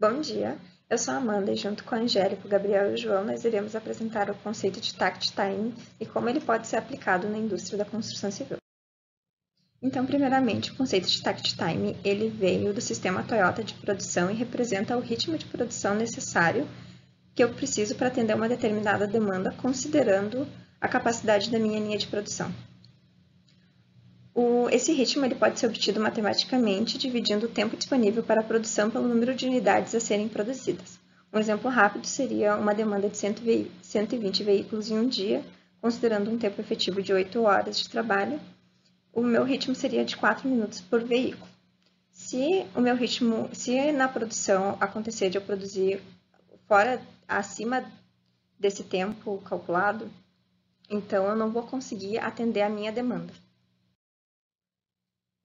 Bom dia, eu sou a Amanda e junto com a Angélica, o Gabriel e o João nós iremos apresentar o conceito de Takt Time e como ele pode ser aplicado na indústria da construção civil. Então, primeiramente, o conceito de Takt Time ele veio do sistema Toyota de produção e representa o ritmo de produção necessário que eu preciso para atender uma determinada demanda, considerando a capacidade da minha linha de produção. Esse ritmo ele pode ser obtido matematicamente, dividindo o tempo disponível para a produção pelo número de unidades a serem produzidas. Um exemplo rápido seria uma demanda de 120 veículos em um dia, considerando um tempo efetivo de 8 horas de trabalho. O meu ritmo seria de 4 minutos por veículo. Se na produção acontecer de eu produzir acima desse tempo calculado, então eu não vou conseguir atender a minha demanda.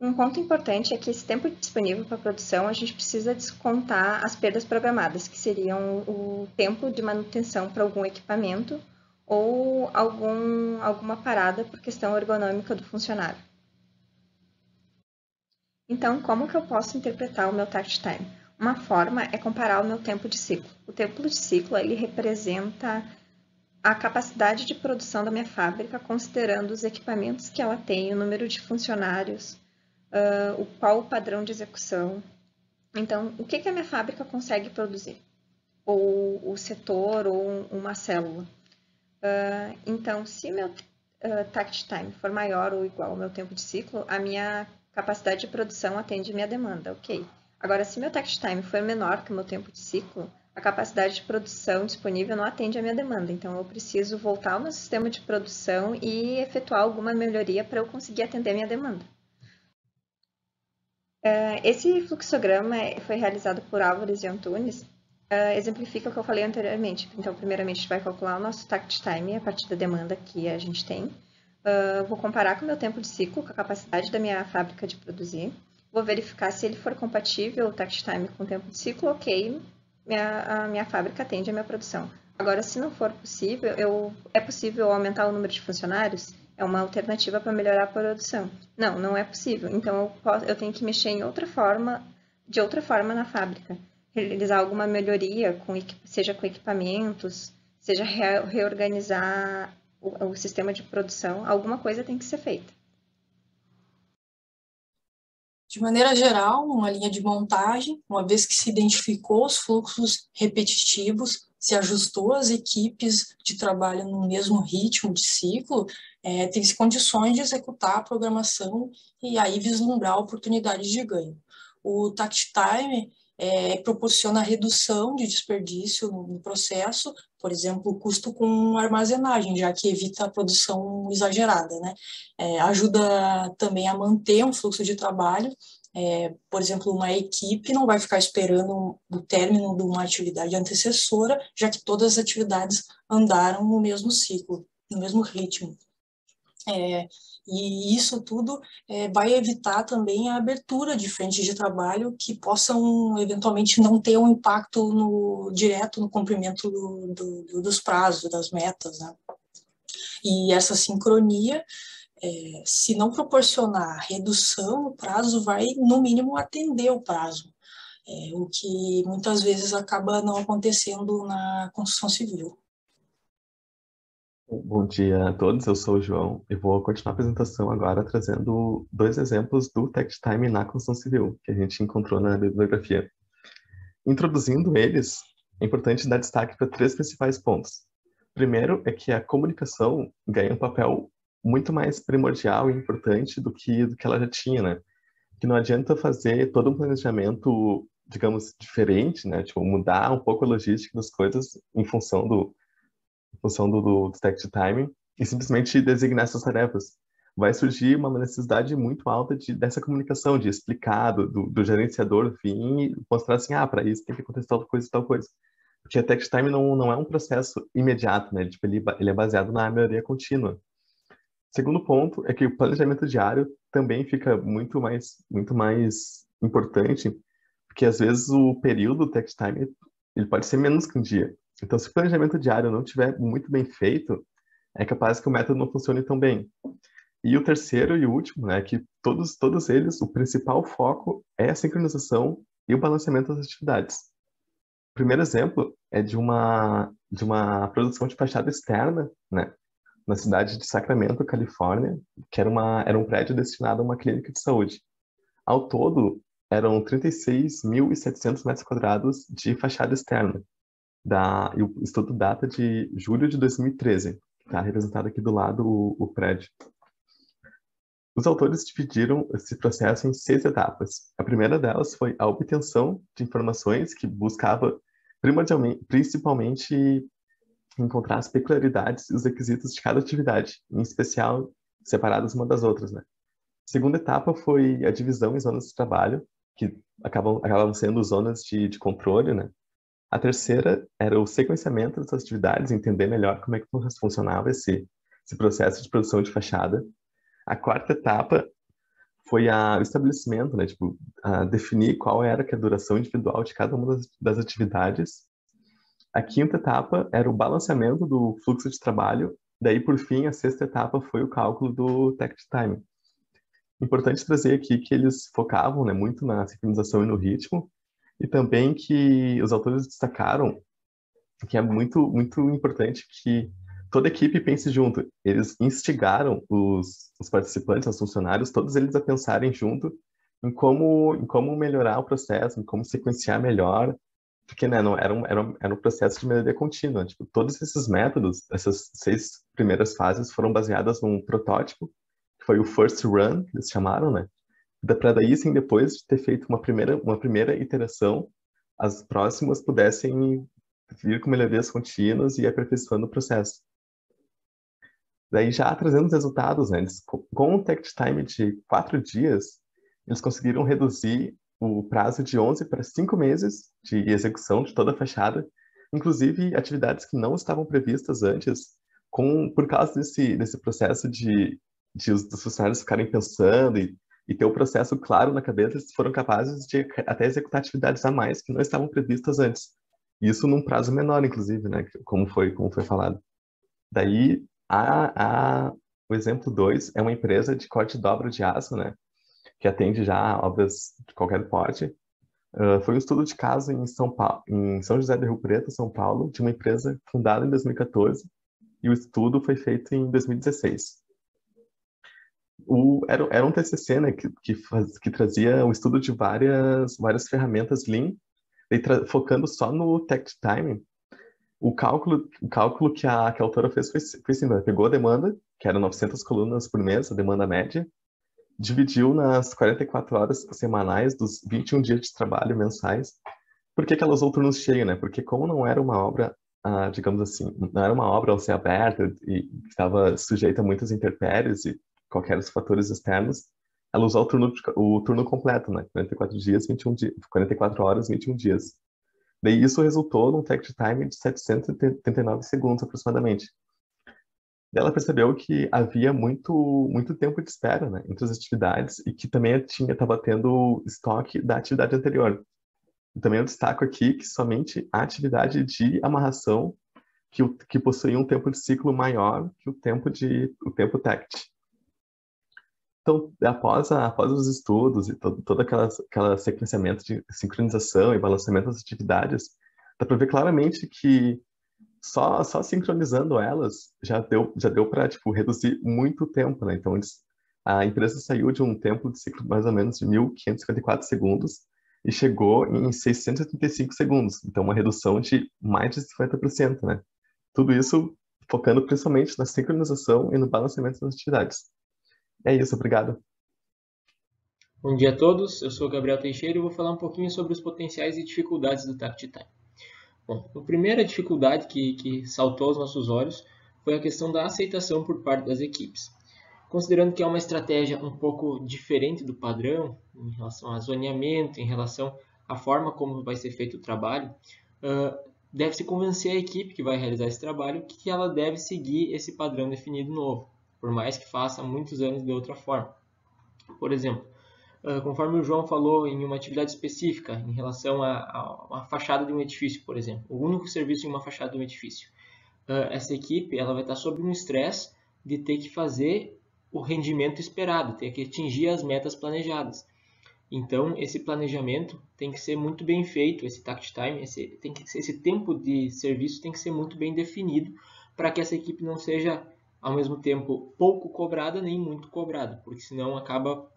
Um ponto importante é que esse tempo disponível para a produção, a gente precisa descontar as perdas programadas, que seriam o tempo de manutenção para algum equipamento ou alguma parada por questão ergonômica do funcionário. Então, como que eu posso interpretar o meu takt time? Uma forma é comparar o meu tempo de ciclo. O tempo de ciclo ele representa a capacidade de produção da minha fábrica, considerando os equipamentos que ela tem, o número de funcionários, qual o padrão de execução. Então, o que a minha fábrica consegue produzir? Ou o setor, ou uma célula. Então, se meu takt time for maior ou igual ao meu tempo de ciclo, a minha capacidade de produção atende a minha demanda, ok. Agora, se meu takt time for menor que o meu tempo de ciclo, a capacidade de produção disponível não atende a minha demanda. Então, eu preciso voltar ao meu sistema de produção e efetuar alguma melhoria para eu conseguir atender a minha demanda. Esse fluxograma foi realizado por Álvares e Antunes, exemplifica o que eu falei anteriormente. Então, primeiramente, a gente vai calcular o nosso takt time a partir da demanda que a gente tem. Vou comparar com o meu tempo de ciclo, com a capacidade da minha fábrica de produzir. Vou verificar se ele for compatível, o takt time, com o tempo de ciclo, ok, a minha fábrica atende a minha produção. Agora, se não for possível, é possível aumentar o número de funcionários? É uma alternativa para melhorar a produção. Não, não é possível. Então, eu tenho que mexer de outra forma na fábrica. Realizar alguma melhoria, seja com equipamentos, seja reorganizar o sistema de produção. Alguma coisa tem que ser feita. De maneira geral, uma linha de montagem, uma vez que se identificou os fluxos repetitivos, se ajustou as equipes de trabalho no mesmo ritmo de ciclo, tem-se condições de executar a programação e aí vislumbrar oportunidades de ganho. O takt time proporciona a redução de desperdício no processo, por exemplo, o custo com armazenagem, já que evita a produção exagerada, né? Ajuda também a manter um fluxo de trabalho. Por exemplo, uma equipe não vai ficar esperando o término de uma atividade antecessora, já que todas as atividades andaram no mesmo ciclo, no mesmo ritmo. E isso tudo vai evitar também a abertura de frentes de trabalho que possam, eventualmente, não ter um impacto direto no cumprimento dos prazos, das metas, né? E essa sincronia, se não proporcionar redução, o prazo vai, no mínimo, atender o prazo, o que muitas vezes acaba não acontecendo na construção civil. Bom dia a todos, eu sou o João e vou continuar a apresentação agora trazendo 2 exemplos do takt time na construção civil, que a gente encontrou na bibliografia. Introduzindo eles, é importante dar destaque para 3 principais pontos. Primeiro é que a comunicação ganha um papel muito mais primordial e importante do que ela já tinha, né? Que não adianta fazer todo um planejamento, digamos, diferente, né? Tipo, mudar um pouco a logística das coisas em função do takt time e simplesmente designar essas tarefas. Vai surgir uma necessidade muito alta dessa comunicação, de explicar, do gerenciador vir e mostrar assim, para isso tem que acontecer tal coisa e tal coisa. Porque a takt time não é um processo imediato, né? Ele é baseado na melhoria contínua. Segundo ponto é que o planejamento diário também fica muito mais importante, porque às vezes o período do takt time ele pode ser menos que um dia. Então, se o planejamento diário não estiver muito bem feito, é capaz que o método não funcione tão bem. E o terceiro e último, né, que todos eles, o principal foco é a sincronização e o balanceamento das atividades. primeiro exemplo é de uma produção de fachada externa, né, na cidade de Sacramento, Califórnia, que era um prédio destinado a uma clínica de saúde. Ao todo, eram 36.700 metros quadrados de fachada externa. E o estudo data de julho de 2013. Está representado aqui do lado o prédio. Os autores dividiram esse processo em 6 etapas. A primeira delas foi a obtenção de informações que buscava principalmente encontrar as peculiaridades e os requisitos de cada atividade, em especial separadas uma das outras, né? A segunda etapa foi a divisão em zonas de trabalho, que acabam sendo zonas de controle, né? A terceira era o sequenciamento das atividades, entender melhor como é que funcionava esse processo de produção de fachada. A quarta etapa foi o estabelecimento, né? Tipo, definir qual era que a duração individual de cada uma das atividades. A quinta etapa era o balanceamento do fluxo de trabalho. Daí, por fim, a sexta etapa foi o cálculo do takt time. Importante trazer aqui que eles focavam, né, muito na sincronização e no ritmo, e também que os autores destacaram que é muito, muito importante que toda equipe pense junto. Eles instigaram os participantes, os funcionários, todos eles a pensarem junto em como melhorar o processo, em como sequenciar melhor, porque, né, não, era um processo de melhoria contínua. Tipo, todos esses métodos, essas 6 primeiras fases foram baseadas num protótipo, que foi o first run, que eles chamaram, né? Para daí, sim, depois de ter feito uma primeira iteração, as próximas pudessem vir com melhorias contínuas e aperfeiçoando o processo. Daí, já trazendo os resultados, né, com um takt time de 4 dias, eles conseguiram reduzir o prazo de 11 para 5 meses de execução de toda a fachada, inclusive atividades que não estavam previstas antes, por causa desse processo dos funcionários ficarem pensando e ter o processo claro na cabeça, eles foram capazes de até executar atividades a mais que não estavam previstas antes. Isso num prazo menor, inclusive, né, como foi falado. Daí, o exemplo 2 é uma empresa de corte e dobra de aço, né, que atende já obras de qualquer porte. Foi um estudo de caso em São Paulo, em São José do Rio Preto, São Paulo, de uma empresa fundada em 2014, e o estudo foi feito em 2016. Era um TCC, né, que trazia um estudo de várias ferramentas Lean, focando só no takt time. O cálculo que a autora fez foi assim, né? Pegou a demanda, que era 900 colunas por mês, a demanda média, dividiu nas 44 horas semanais dos 21 dias de trabalho mensais. Por que ela usou turnos cheios, né? Porque como não era uma obra, digamos assim, não era uma obra ao céu aberto e que estava sujeita a muitas intempéries e qualquer fatores externos, ela usou o turno completo, né? 44 dias, 21 dias, 44 horas, 21 dias. Daí isso resultou num takt time de 789 segundos aproximadamente. Ela percebeu que havia muito, muito tempo de espera, né, entre as atividades e que também estava tendo estoque da atividade anterior. E também eu destaco aqui que somente a atividade de amarração que possuía um tempo de ciclo maior que o tempo TACT. Então, após os estudos e todo aquela sequenciamento de sincronização e balanceamento das atividades, dá para ver claramente que só sincronizando elas já deu para, tipo, reduzir muito o tempo, né? Então, a empresa saiu de um tempo de ciclo mais ou menos de 1.554 segundos e chegou em 635 segundos. Então, uma redução de mais de 50%, né? Tudo isso focando principalmente na sincronização e no balanceamento das atividades. É isso, obrigado. Bom dia a todos, eu sou Gabriel Teixeira e vou falar um pouquinho sobre os potenciais e dificuldades do takt time. Bom, a primeira dificuldade que saltou aos nossos olhos foi a questão da aceitação por parte das equipes. Considerando que é uma estratégia um pouco diferente do padrão, em relação a zoneamento, em relação à forma como vai ser feito o trabalho, deve-se convencer a equipe que vai realizar esse trabalho que ela deve seguir esse padrão definido novo, por mais que faça muitos anos de outra forma. Por exemplo, conforme o João falou em uma atividade específica, em relação a uma fachada de um edifício, por exemplo, o único serviço em uma fachada de um edifício, essa equipe ela vai estar sob um estresse de ter que fazer o rendimento esperado, ter que atingir as metas planejadas. Então, esse planejamento tem que ser muito bem feito, esse takt time, esse tempo de serviço tem que ser muito bem definido para que essa equipe não seja, ao mesmo tempo, pouco cobrada nem muito cobrada, porque senão acaba,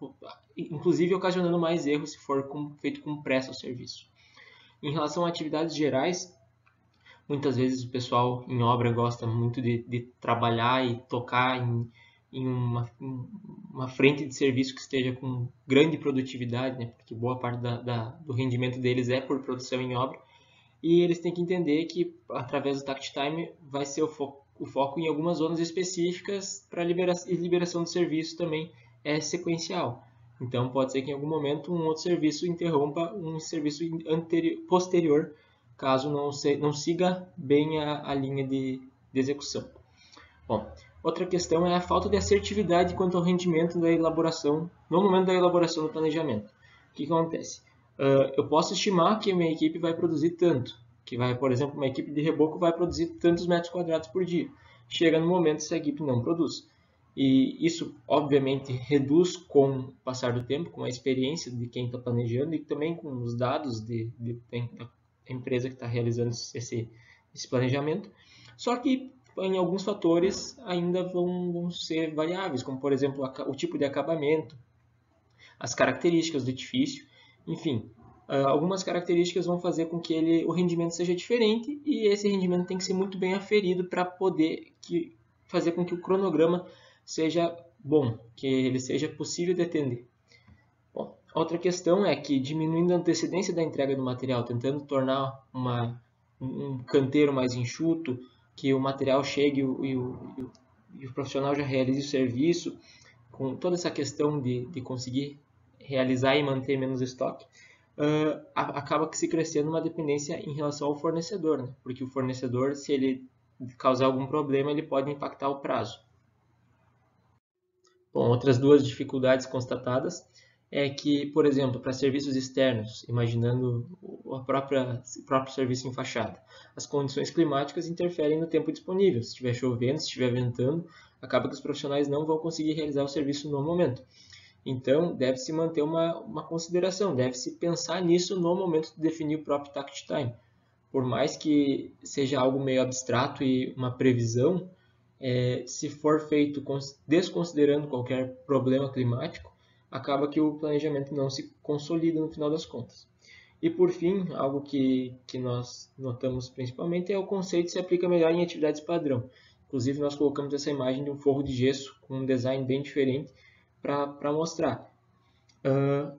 inclusive, ocasionando mais erros se for feito com pressa o serviço. Em relação a atividades gerais, muitas vezes o pessoal em obra gosta muito de trabalhar e tocar em uma frente de serviço que esteja com grande produtividade, né? Porque boa parte do rendimento deles é por produção em obra. E eles têm que entender que, através do takt time, vai ser o foco em algumas zonas específicas para liberação do serviço também é sequencial. Então, pode ser que em algum momento um outro serviço interrompa um serviço posterior, caso não siga bem a linha de execução. Bom, outra questão é a falta de assertividade quanto ao rendimento da elaboração, no momento da elaboração do planejamento. O que acontece? Eu posso estimar que a minha equipe vai produzir tanto, que vai, por exemplo, uma equipe de reboco vai produzir tantos metros quadrados por dia. Chega no momento que essa equipe não produz. E isso, obviamente, reduz com o passar do tempo, com a experiência de quem está planejando e também com os dados da empresa que está realizando esse planejamento. Só que em alguns fatores ainda vão ser variáveis, como, por exemplo, o tipo de acabamento, as características do edifício, enfim. Algumas características vão fazer com que o rendimento seja diferente e esse rendimento tem que ser muito bem aferido para poder fazer com que o cronograma seja bom, que ele seja possível de atender. Bom, outra questão é que, diminuindo a antecedência da entrega do material, tentando tornar um canteiro mais enxuto, que o material chegue e o profissional já realize o serviço, com toda essa questão de conseguir realizar e manter menos estoque, acaba que se crescendo uma dependência em relação ao fornecedor, né? Porque o fornecedor, se ele causar algum problema, ele pode impactar o prazo. Bom, outras duas dificuldades constatadas é que, por exemplo, para serviços externos, imaginando o próprio serviço em fachada, as condições climáticas interferem no tempo disponível. Se estiver chovendo, se estiver ventando, acaba que os profissionais não vão conseguir realizar o serviço no momento. Então, deve-se manter uma consideração, deve-se pensar nisso no momento de definir o próprio takt time. Por mais que seja algo meio abstrato e uma previsão, se for feito desconsiderando qualquer problema climático, acaba que o planejamento não se consolida no final das contas. E por fim, algo que nós notamos principalmente é o conceito se aplica melhor em atividades padrão. Inclusive, nós colocamos essa imagem de um forro de gesso com um design bem diferente para mostrar.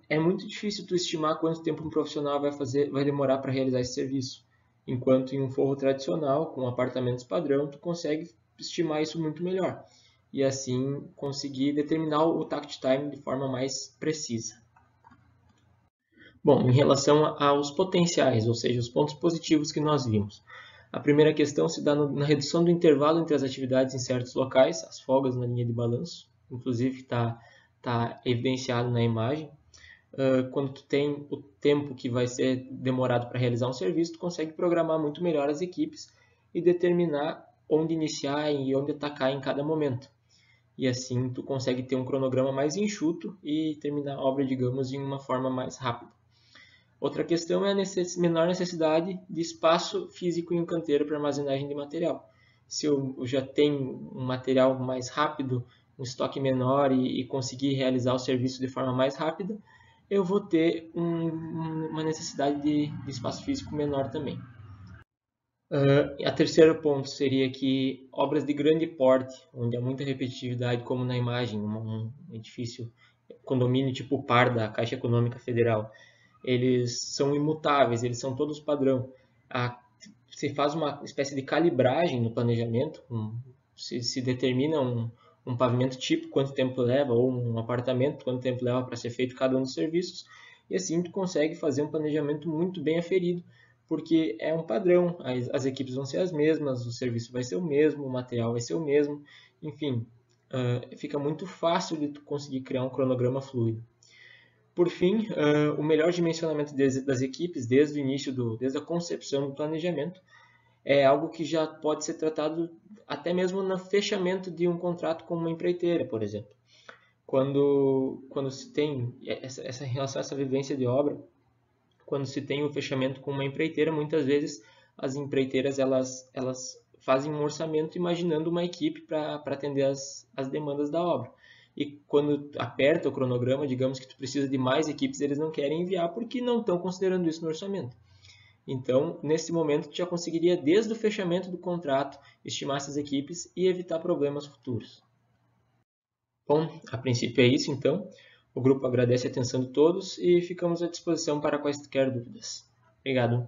É muito difícil tu estimar quanto tempo um profissional vai demorar para realizar esse serviço. Enquanto em um forro tradicional, com apartamentos padrão, tu consegue estimar isso muito melhor. E assim conseguir determinar o takt time de forma mais precisa. Bom, em relação aos potenciais, ou seja, os pontos positivos que nós vimos. A primeira questão se dá na redução do intervalo entre as atividades em certos locais, as folgas na linha de balanço, inclusive está evidenciado na imagem. Quando tu tem o tempo que vai ser demorado para realizar um serviço, tu consegue programar muito melhor as equipes e determinar onde iniciar e onde atacar em cada momento. E assim tu consegue ter um cronograma mais enxuto e terminar a obra, digamos, de uma forma mais rápida. Outra questão é a menor necessidade de espaço físico em um canteiro para armazenagem de material. Se eu já tenho um material mais rápido, um estoque menor e conseguir realizar o serviço de forma mais rápida, eu vou ter uma necessidade de espaço físico menor também. A terceiro ponto seria que obras de grande porte, onde há muita repetitividade, como na imagem, um edifício, condomínio tipo par da Caixa Econômica Federal, eles são imutáveis, eles são todos padrão. Se faz uma espécie de calibragem no planejamento, se determina um pavimento tipo, quanto tempo leva, ou um apartamento, quanto tempo leva para ser feito cada um dos serviços, e assim tu consegue fazer um planejamento muito bem aferido, porque é um padrão, as equipes vão ser as mesmas, o serviço vai ser o mesmo, o material vai ser o mesmo, enfim, fica muito fácil de tu conseguir criar um cronograma fluido. Por fim, o melhor dimensionamento das equipes desde o início, desde a concepção do planejamento, é algo que já pode ser tratado até mesmo no fechamento de um contrato com uma empreiteira, por exemplo. quando se tem essa relação, essa vivência de obra, quando se tem o fechamento com uma empreiteira, muitas vezes as empreiteiras elas fazem um orçamento imaginando uma equipe para atender as demandas da obra. E quando aperta o cronograma, digamos que tu precisa de mais equipes, eles não querem enviar porque não estão considerando isso no orçamento. Então, nesse momento, tu já conseguiria, desde o fechamento do contrato, estimar essas equipes e evitar problemas futuros. Bom, a princípio é isso, então. O grupo agradece a atenção de todos e ficamos à disposição para quaisquer dúvidas. Obrigado.